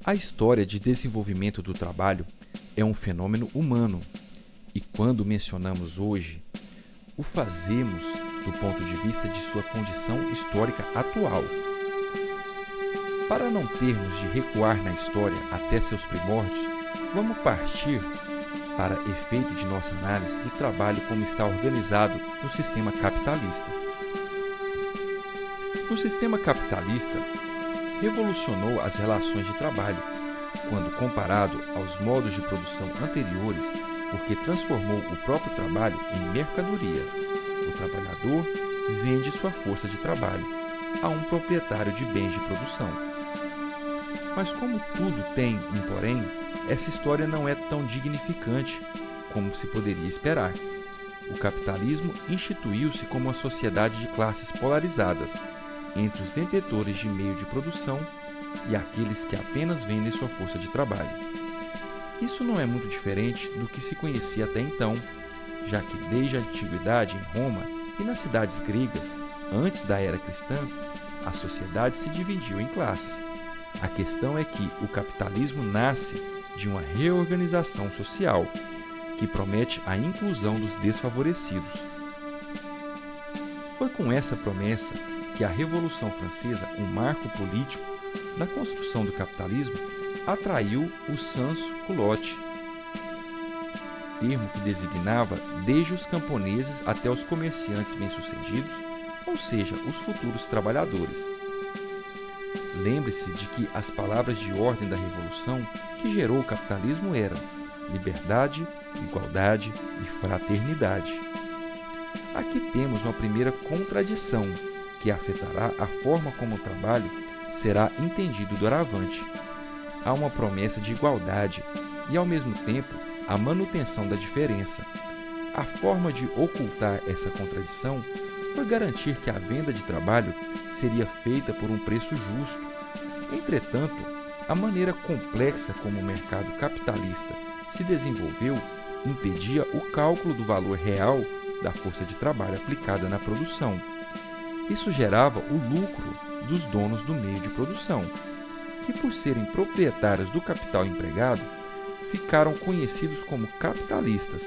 A história de desenvolvimento do trabalho é um fenômeno humano e, quando mencionamos hoje, o fazemos do ponto de vista de sua condição histórica atual. Para não termos de recuar na história até seus primórdios, vamos partir para efeito de nossa análise do trabalho como está organizado no sistema capitalista. O sistema capitalista revolucionou as relações de trabalho, quando comparado aos modos de produção anteriores, porque transformou o próprio trabalho em mercadoria. O trabalhador vende sua força de trabalho a um proprietário de bens de produção. Mas como tudo tem um porém, essa história não é tão dignificante como se poderia esperar. O capitalismo instituiu-se como uma sociedade de classes polarizadas, entre os detentores de meio de produção e aqueles que apenas vendem sua força de trabalho. Isso não é muito diferente do que se conhecia até então, já que desde a antiguidade em Roma e nas cidades gregas, antes da era cristã, a sociedade se dividiu em classes. A questão é que o capitalismo nasce de uma reorganização social, que promete a inclusão dos desfavorecidos. Foi com essa promessa que a Revolução Francesa, um marco político na construção do capitalismo, atraiu o sans-culotte, termo que designava desde os camponeses até os comerciantes bem-sucedidos, ou seja, os futuros trabalhadores. Lembre-se de que as palavras de ordem da Revolução que gerou o capitalismo eram liberdade, igualdade e fraternidade. Aqui temos uma primeira contradição que afetará a forma como o trabalho será entendido doravante. Há uma promessa de igualdade e, ao mesmo tempo, a manutenção da diferença. A forma de ocultar essa contradição foi garantir que a venda de trabalho seria feita por um preço justo. Entretanto, a maneira complexa como o mercado capitalista se desenvolveu impedia o cálculo do valor real da força de trabalho aplicada na produção. Isso gerava o lucro dos donos do meio de produção, que, por serem proprietários do capital empregado, ficaram conhecidos como capitalistas.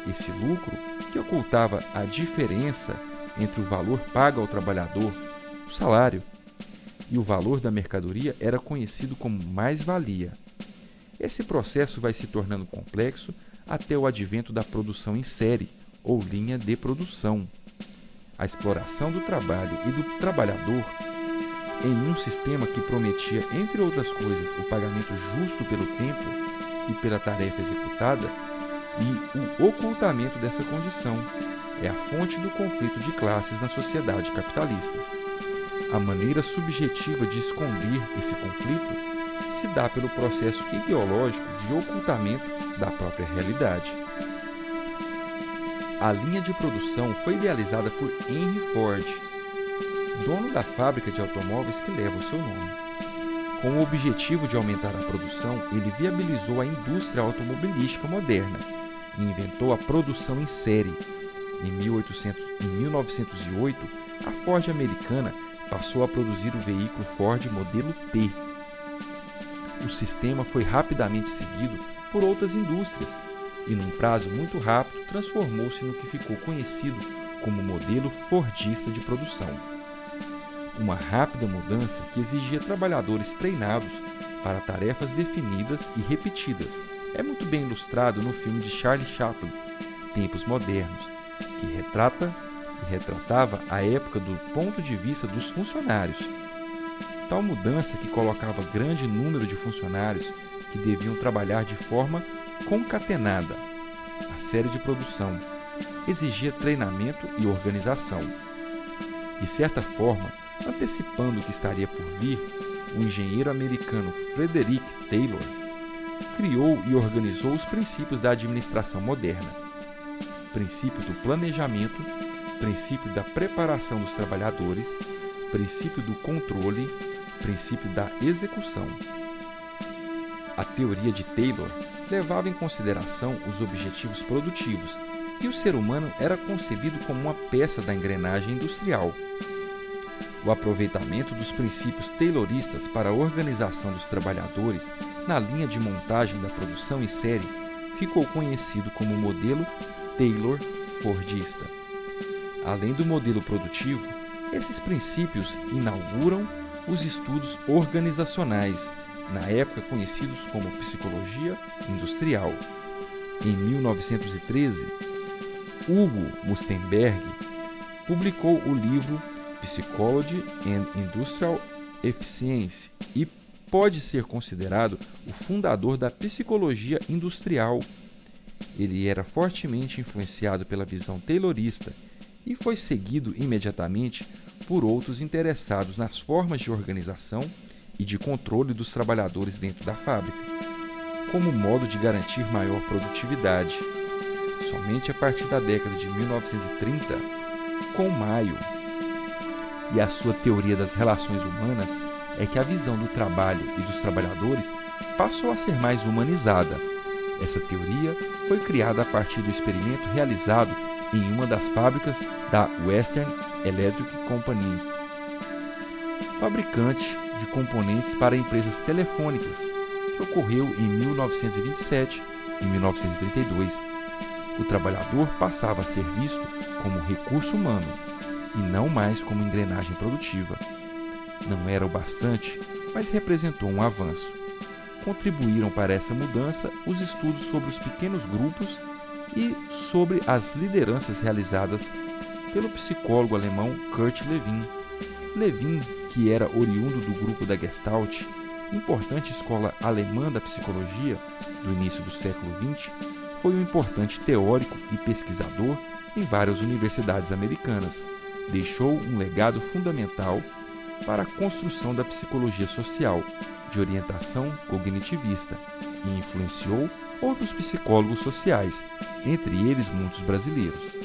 Esse lucro, que ocultava a diferença entre o valor pago ao trabalhador, o salário, e o valor da mercadoria, era conhecido como mais-valia. Esse processo vai se tornando complexo até o advento da produção em série, ou linha de produção. A exploração do trabalho e do trabalhador em um sistema que prometia, entre outras coisas, o pagamento justo pelo tempo e pela tarefa executada, e o ocultamento dessa condição é a fonte do conflito de classes na sociedade capitalista. A maneira subjetiva de esconder esse conflito se dá pelo processo ideológico de ocultamento da própria realidade. A linha de produção foi idealizada por Henry Ford, dono da fábrica de automóveis que leva o seu nome. Com o objetivo de aumentar a produção, ele viabilizou a indústria automobilística moderna e inventou a produção em série. Em 1908, a Ford americana passou a produzir o veículo Ford modelo T. O sistema foi rapidamente seguido por outras indústrias e, num prazo muito rápido, transformou-se no que ficou conhecido como modelo fordista de produção. Uma rápida mudança que exigia trabalhadores treinados para tarefas definidas e repetidas. É muito bem ilustrado no filme de Charlie Chaplin, Tempos Modernos, que retratava a época do ponto de vista dos funcionários. Tal mudança, que colocava grande número de funcionários que deviam trabalhar de forma concatenada, a série de produção, exigia treinamento e organização. De certa forma, antecipando o que estaria por vir, o engenheiro americano Frederick Taylor criou e organizou os princípios da administração moderna: princípio do planejamento, princípio da preparação dos trabalhadores, princípio do controle, princípio da execução. A teoria de Taylor levava em consideração os objetivos produtivos e o ser humano era concebido como uma peça da engrenagem industrial. O aproveitamento dos princípios tayloristas para a organização dos trabalhadores na linha de montagem da produção em série ficou conhecido como modelo Taylor-Fordista. Além do modelo produtivo, esses princípios inauguram os estudos organizacionais, na época conhecidos como psicologia industrial. Em 1913, Hugo Mustenberg publicou o livro Psychology and Industrial Efficiency e pode ser considerado o fundador da psicologia industrial. Ele era fortemente influenciado pela visão taylorista e foi seguido imediatamente por outros interessados nas formas de organização e de controle dos trabalhadores dentro da fábrica, como modo de garantir maior produtividade. Somente a partir da década de 1930, com Mayo e a sua teoria das relações humanas, é que a visão do trabalho e dos trabalhadores passou a ser mais humanizada. Essa teoria foi criada a partir do experimento realizado em uma das fábricas da Western Electric Company, fabricante de componentes para empresas telefônicas, que ocorreu em 1927 e 1932. O trabalhador passava a ser visto como recurso humano e não mais como engrenagem produtiva. Não era o bastante, mas representou um avanço. Contribuíram para essa mudança os estudos sobre os pequenos grupos e sobre as lideranças realizadas pelo psicólogo alemão Kurt Lewin. Lewin, que era oriundo do grupo da Gestalt, importante escola alemã da psicologia do início do século XX, foi um importante teórico e pesquisador em várias universidades americanas. Deixou um legado fundamental para a construção da psicologia social, de orientação cognitivista, e influenciou outros psicólogos sociais, entre eles muitos brasileiros.